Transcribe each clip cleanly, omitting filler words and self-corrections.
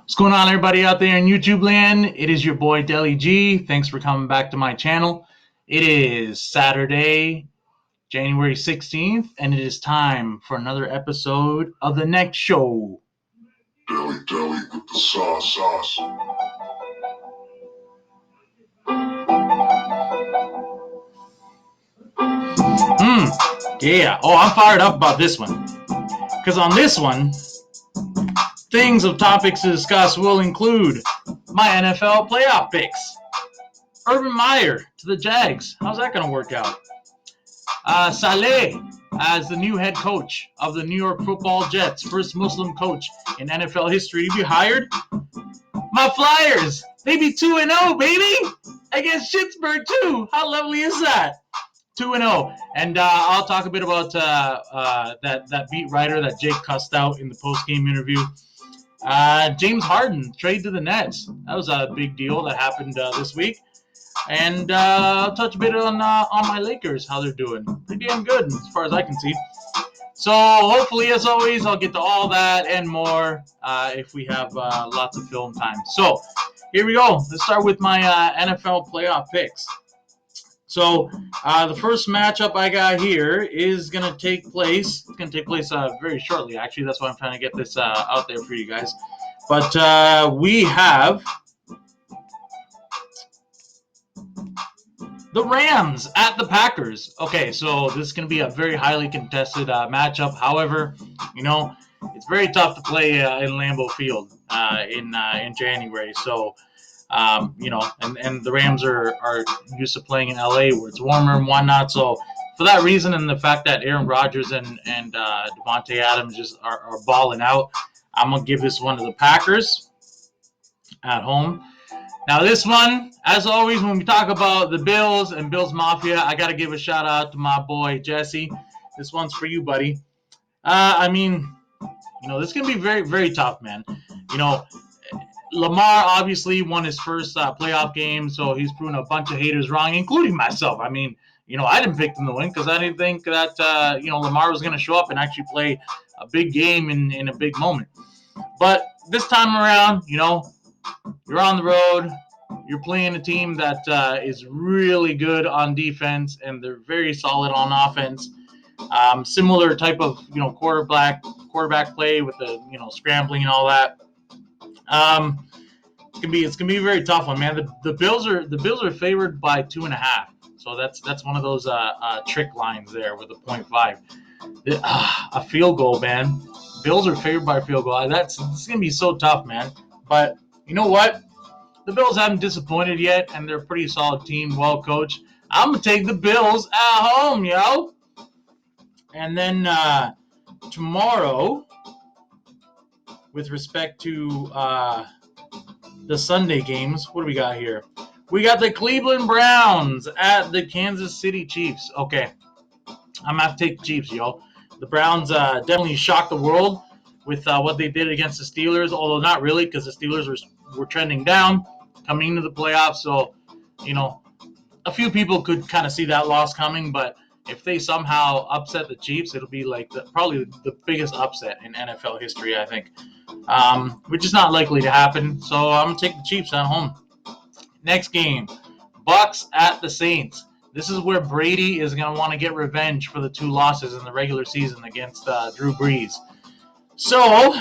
What's going on, everybody out there in YouTube land? It is your boy Deli G. Thanks for coming back to my channel. It is Saturday, January 16th, and it is time for another episode of the next show. Deli with the sauce. Yeah. Oh, I'm fired up about this one. Because on this one, things of topics to discuss will include my NFL playoff picks. Urban Meyer to the Jags. How's that going to work out? Saleh as the new head coach of the New York Football Jets, first Muslim coach in NFL history to be hired. My Flyers, they be 2-0, baby, against Pittsburgh too. How lovely is that? 2-0, and I'll talk a bit about that beat writer that Jake cussed out in the post-game interview. James Harden trade to the Nets. That was a big deal that happened this week. And I'll touch a bit on my Lakers, how they're doing. They're damn good as far as I can see. So hopefully, as always, I'll get to all that and more if we have lots of film time. So here we go. Let's start with my NFL playoff picks. So the first matchup I got here is going to take place. It's going to take place very shortly, actually. That's why I'm trying to get this out there for you guys. But we have the Rams at the Packers. Okay, so this is going to be a very highly contested matchup. However, it's very tough to play in Lambeau Field in January. So, and the Rams are used to playing in LA where it's warmer and whatnot. So, for that reason and the fact that Aaron Rodgers and Devontae Adams just are balling out, I'm going to give this one to the Packers at home. Now, this one, as always, when we talk about the Bills and Bills Mafia, I got to give a shout out to my boy, Jesse. This one's for you, buddy. This is going to be very, very tough, man. Lamar obviously won his first playoff game, so he's proven a bunch of haters wrong, including myself. I didn't pick them to win because I didn't think that, Lamar was going to show up and actually play a big game in a big moment. But this time around, you're on the road. You're playing a team that is really good on defense, and they're very solid on offense. Similar type of quarterback play with the scrambling and all that. It's gonna be a very tough one, man. The Bills are favored by 2.5, so that's one of those trick lines there with a 0.5. A field goal, man. Bills are favored by a field goal. It's gonna be so tough, man. But you know what? The Bills haven't disappointed yet, and they're a pretty solid team, well coached. I'm gonna take the Bills at home, yo. And then tomorrow, with respect to the Sunday games, what do we got here? We got the Cleveland Browns at the Kansas City Chiefs. Okay, I'm gonna have to take the Chiefs, yo. The Browns definitely shocked the world with what they did against the Steelers, although not really, because the Steelers were trending down coming into the playoffs. So, a few people could kind of see that loss coming, but if they somehow upset the Chiefs, it'll be like probably the biggest upset in NFL history, I think, which is not likely to happen. So I'm going to take the Chiefs at home. Next game, Bucs at the Saints. This is where Brady is going to want to get revenge for the 2 losses in the regular season against Drew Brees. So,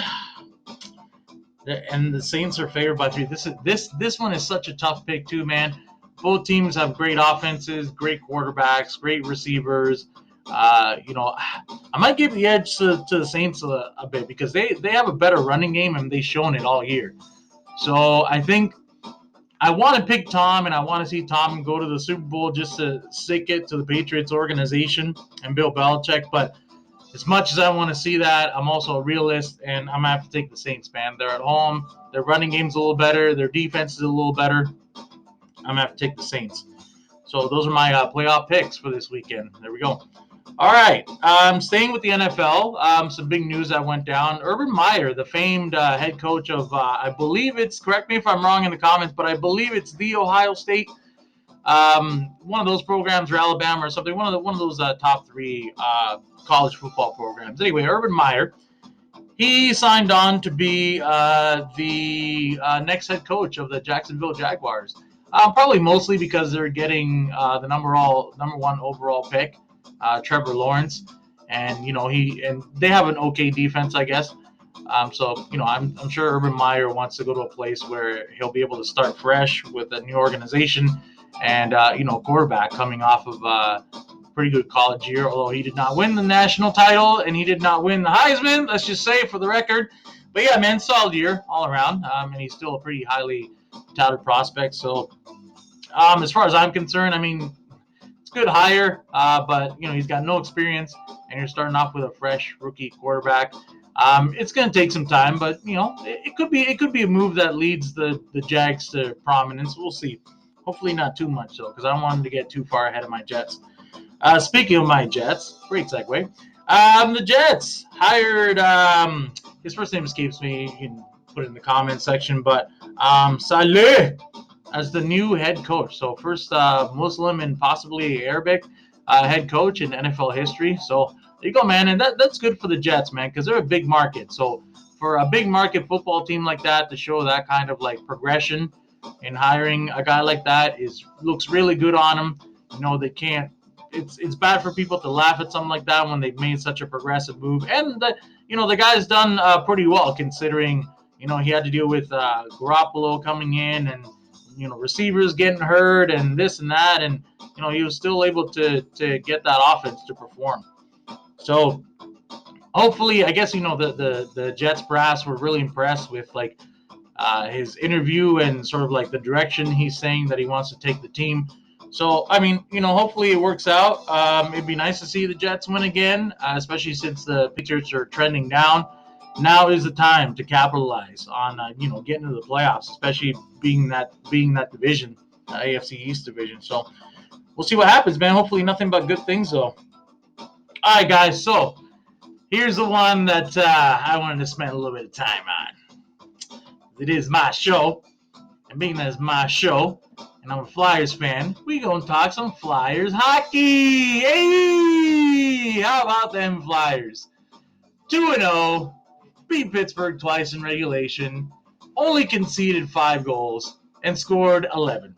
and the Saints are favored by 3. This one is such a tough pick too, man. Both teams have great offenses, great quarterbacks, great receivers. I might give the edge to the Saints a bit because they have a better running game and they've shown it all year. So I think I want to pick Tom, and I want to see Tom go to the Super Bowl just to stick it to the Patriots organization and Bill Belichick. But as much as I want to see that, I'm also a realist, and I'm going to have to take the Saints, man. They're at home. Their running game's a little better. Their defense is a little better. I'm going to have to take the Saints. So those are my playoff picks for this weekend. There we go. All right. Staying with the NFL, some big news that went down. Urban Meyer, the famed head coach of, I believe it's, correct me if I'm wrong in the comments, but I believe it's the Ohio State, one of those programs, or Alabama or something, one of those top 3 college football programs. Anyway, Urban Meyer, He signed on to be the next head coach of the Jacksonville Jaguars. Probably mostly because they're getting the number one overall pick, Trevor Lawrence, and they have an okay defense, I guess. So I'm sure Urban Meyer wants to go to a place where he'll be able to start fresh with a new organization, and quarterback coming off of pretty good college year, although he did not win the national title and he did not win the Heisman. Let's just say for the record. But yeah, man, solid year all around, and he's still a pretty highly touted prospect. So as far as I'm concerned, I mean, it's a good hire, but he's got no experience, and you're starting off with a fresh rookie quarterback. It's going to take some time, but it could be a move that leads the Jags to prominence. We'll see. Hopefully not too much though, because I don't want him to get too far ahead of my Jets. Speaking of my Jets, great segue. The Jets hired. His first name escapes me. You can put it in the comment section, but Saleh as the new head coach. So first Muslim and possibly Arabic head coach in NFL history. So there you go, man, and that's good for the Jets, man, because they're a big market. So for a big market football team like that to show that kind of like progression in hiring a guy like that looks really good on them. They can't. It's bad for people to laugh at something like that when they've made such a progressive move, and the guy's done pretty well considering he had to deal with Garoppolo coming in and receivers getting hurt and this and that, and he was still able to get that offense to perform. So hopefully, I guess the Jets brass were really impressed with like his interview and sort of like the direction he's saying that he wants to take the team. So I mean, hopefully it works out. It'd be nice to see the Jets win again, especially since the Patriots are trending down. Now is the time to capitalize on getting into the playoffs, especially being that division, AFC East division. So we'll see what happens, man. Hopefully nothing but good things though. All right, guys. So here's the one that I wanted to spend a little bit of time on. It is my show, and being that it's my show, and I'm a Flyers fan, we gonna talk some Flyers hockey. Hey, how about them Flyers? 2-0, beat Pittsburgh twice in regulation, only conceded 5 goals, and scored 11.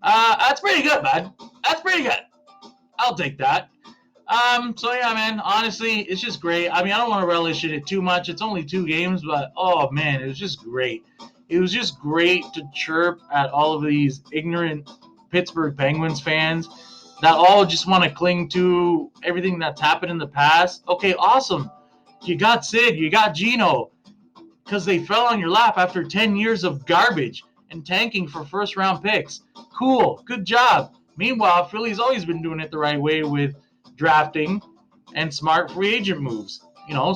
That's pretty good, bud. That's pretty good. I'll take that. So yeah, man, honestly, it's just great. I mean, I don't want to relish in it too much. It's only 2 games, but oh man, it was just great. It was just great to chirp at all of these ignorant Pittsburgh Penguins fans that all just want to cling to everything that's happened in the past. Okay, awesome. You got Sid, you got Gino, because they fell on your lap after 10 years of garbage and tanking for first round picks. Cool, good job. Meanwhile, Philly's always been doing it the right way with drafting and smart free agent moves.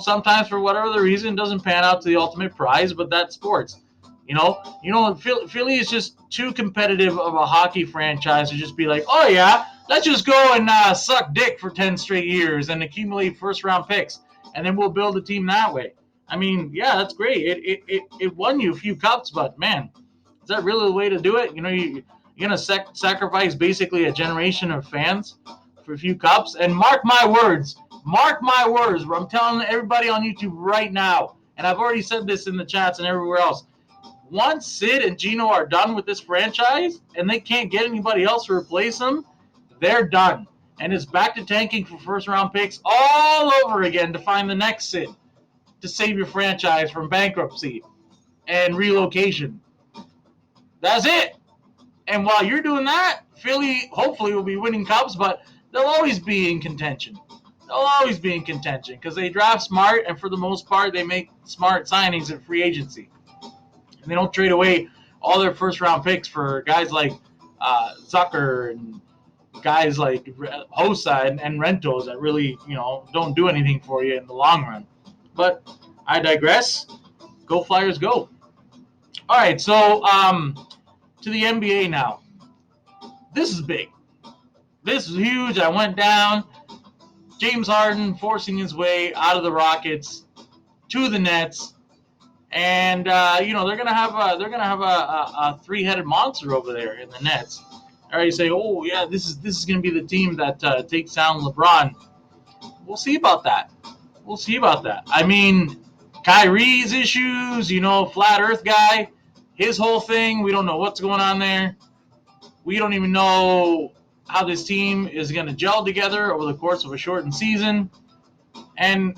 Sometimes for whatever the reason it doesn't pan out to the ultimate prize, but that's sports. Philly is just too competitive of a hockey franchise to just be like, oh yeah, let's just go and suck dick for 10 straight years and accumulate first round picks, and then we'll build a team that way. I mean, yeah, that's great. It won you a few cups, but man, is that really the way to do it? You're gonna sacrifice basically a generation of fans for a few cups. And mark my words, I'm telling everybody on YouTube right now, and I've already said this in the chats and everywhere else. Once Sid and Gino are done with this franchise and they can't get anybody else to replace them, they're done. And it's back to tanking for first round picks all over again to find the next Sid to save your franchise from bankruptcy and relocation. That's it. And while you're doing that, Philly hopefully will be winning cups, but they'll always be in contention. They'll always be in contention because they draft smart, and for the most part, they make smart signings in free agency. And they don't trade away all their first round picks for guys like Zucker and guys like Hossa and Rentos that really, don't do anything for you in the long run. But I digress. Go Flyers, go. All right, so to the NBA now. This is big. This is huge. I went down. James Harden forcing his way out of the Rockets to the Nets, and they're gonna have a 3-headed monster over there in the Nets. All right, you say, oh yeah, this is gonna be the team that takes down LeBron. We'll see about that. I mean, Kyrie's issues, flat earth guy, his whole thing, we don't know what's going on there. We don't even know how this team is going to gel together over the course of a shortened season. And,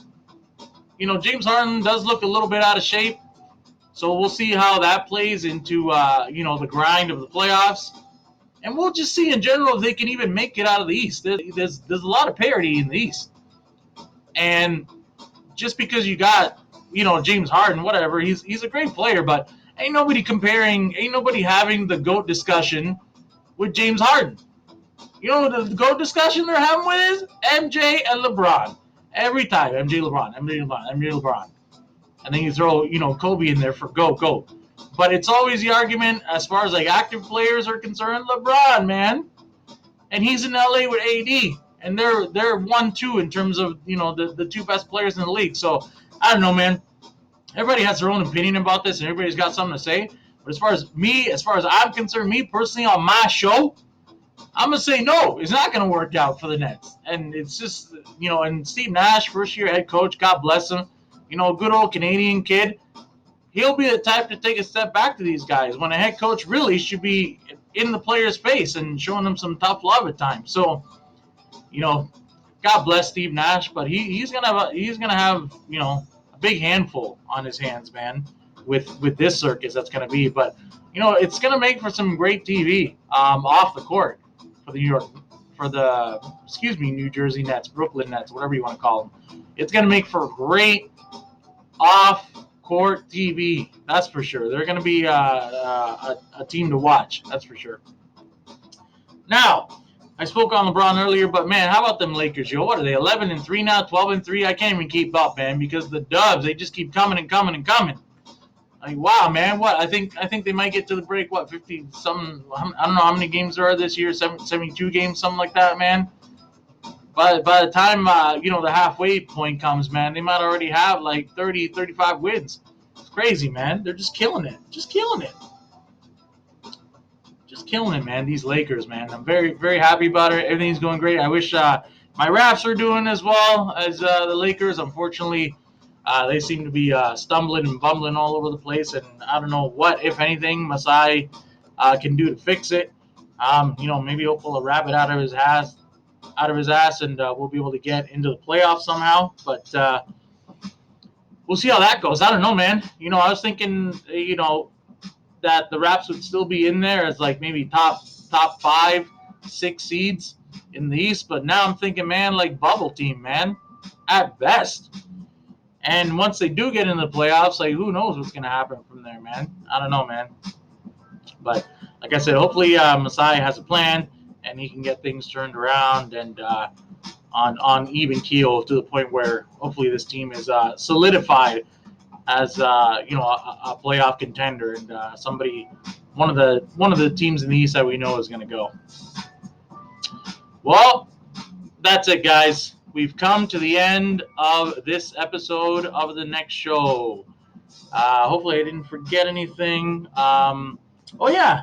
James Harden does look a little bit out of shape. So we'll see how that plays into, the grind of the playoffs. And we'll just see in general if they can even make it out of the East. There's a lot of parity in the East. And just because you got, James Harden, whatever, he's a great player, but ain't nobody having the GOAT discussion with James Harden. The GOAT discussion they're having with is MJ and LeBron. Every time, MJ, LeBron. And then you throw, Kobe in there for GOAT. But it's always the argument, as far as like active players are concerned, LeBron, man. And he's in LA with AD. And they're 1-2 in terms of, the two best players in the league. So, I don't know, man. Everybody has their own opinion about this, and everybody's got something to say. But as far as I'm concerned, me personally on my show, I'm going to say no. It's not going to work out for the Nets. And it's just, and Steve Nash, first-year head coach, God bless him. Good old Canadian kid. He'll be the type to take a step back to these guys when a head coach really should be in the player's face and showing them some tough love at times. So, God bless Steve Nash, but he's gonna have a big handful on his hands, man, with this circus that's gonna be. But it's gonna make for some great TV off the court for the New Jersey Nets, Brooklyn Nets, whatever you want to call them. It's gonna make for great off-court TV, that's for sure. They're going to be a team to watch, that's for sure. Now, I spoke on LeBron earlier, but man, how about them Lakers, yo? What are they, 11-3 now, 12-3? I can't even keep up, man, because the Dubs, they just keep coming and coming and coming. Like, wow, man, what? I think they might get to the break, 50-something, I don't know how many games there are this year, 72 games, something like that, man. By the time, the halfway point comes, man, they might already have like 30, 35 wins. It's crazy, man. They're just killing it. Just killing it, man. These Lakers, man. I'm very, very happy about it. Everything's going great. I wish my Raps are doing as well as the Lakers. Unfortunately, they seem to be stumbling and bumbling all over the place, and I don't know what, if anything, Masai can do to fix it. Maybe he'll pull a rabbit out of his ass, and we'll be able to get into the playoffs somehow. But we'll see how that goes. I don't know, man. I was thinking, that the Raps would still be in there as like maybe top 5, 6 seeds in the East. But now I'm thinking, man, like bubble team, man, at best. And once they do get into the playoffs, like who knows what's gonna happen from there, man. I don't know, man. But like I said, hopefully Masai has a plan and he can get things turned around and on even keel to the point where hopefully this team is solidified as a playoff contender and one of the teams in the East that we know is going to go. Well, that's it, guys. We've come to the end of this episode of the next show. Hopefully I didn't forget anything. Oh yeah.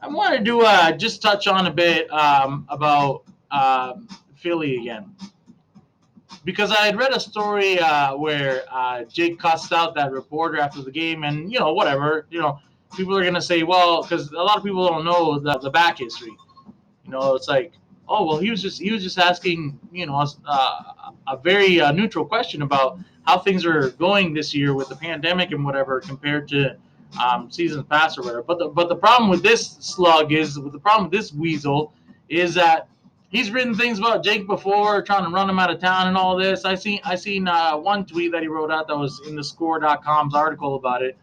I wanted to just touch on a bit about Philly again. Because I had read a story where Jake cussed out that reporter after the game, and, whatever, people are going to say, well, because a lot of people don't know the back history. It's like, oh, well, he was just asking, a very neutral question about how things are going this year with the pandemic and whatever compared to seasons past or whatever. But the problem with this this weasel is that he's written things about Jake before, trying to run him out of town and all this. I seen one tweet that he wrote out that was in the Score.com's article about it,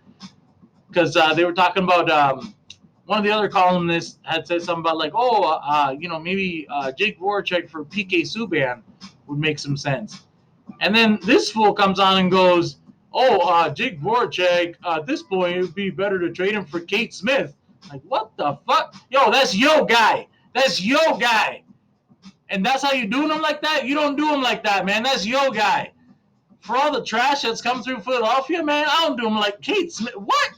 because they were talking about one of the other columnists had said something about like, maybe Jake Voracek for PK Subban would make some sense. And then this fool comes on and goes, Jake Voracek, at this point, it would be better to trade him for Kate Smith. Like, what the fuck? Yo, that's your guy. That's your guy. And that's how you doing him like that? You don't do him like that, man. That's your guy. For all the trash that's come through Philadelphia, man, I don't do him like Kate Smith. What?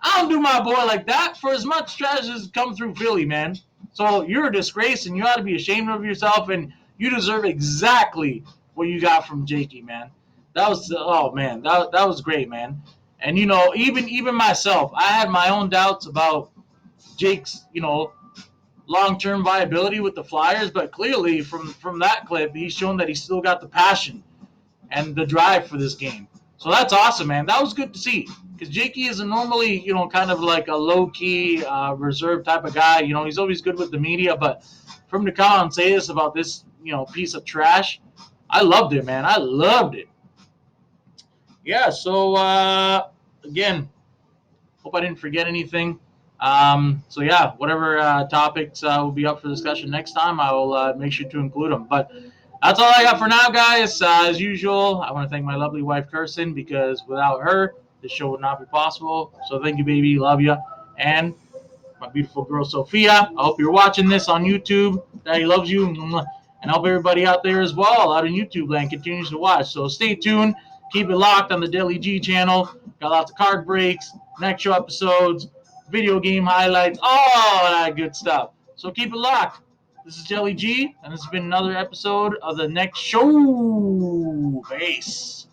I don't do my boy like that. For as much trash as come through Philly, man. So you're a disgrace, and you ought to be ashamed of yourself, and you deserve exactly what you got from Jakey, man. That was oh man, that was great, man. And even myself, I had my own doubts about Jake's long-term viability with the Flyers, but clearly from that clip, he's shown that he's still got the passion and the drive for this game. So that's awesome, man. That was good to see because Jakey is a normally, kind of like a low-key, reserved type of guy. He's always good with the media, but for him to come out and say this about this, piece of trash, I loved it, man. I loved it. Yeah. So again, hope I didn't forget anything. So yeah, whatever topics will be up for discussion next time, I will make sure to include them. But that's all I got for now, guys. As usual, I want to thank my lovely wife, Kirsten, because without her, this show would not be possible. So thank you, baby. Love you. And my beautiful girl, Sophia. I hope you're watching this on YouTube. Daddy loves you. And I hope everybody out there as well, out in YouTube land, continues to watch. So stay tuned. Keep it locked on the Daily G channel. Got lots of card breaks, next show episodes, video game highlights, all that good stuff. So keep it locked. This is Jelly G, and this has been another episode of the next show. Base.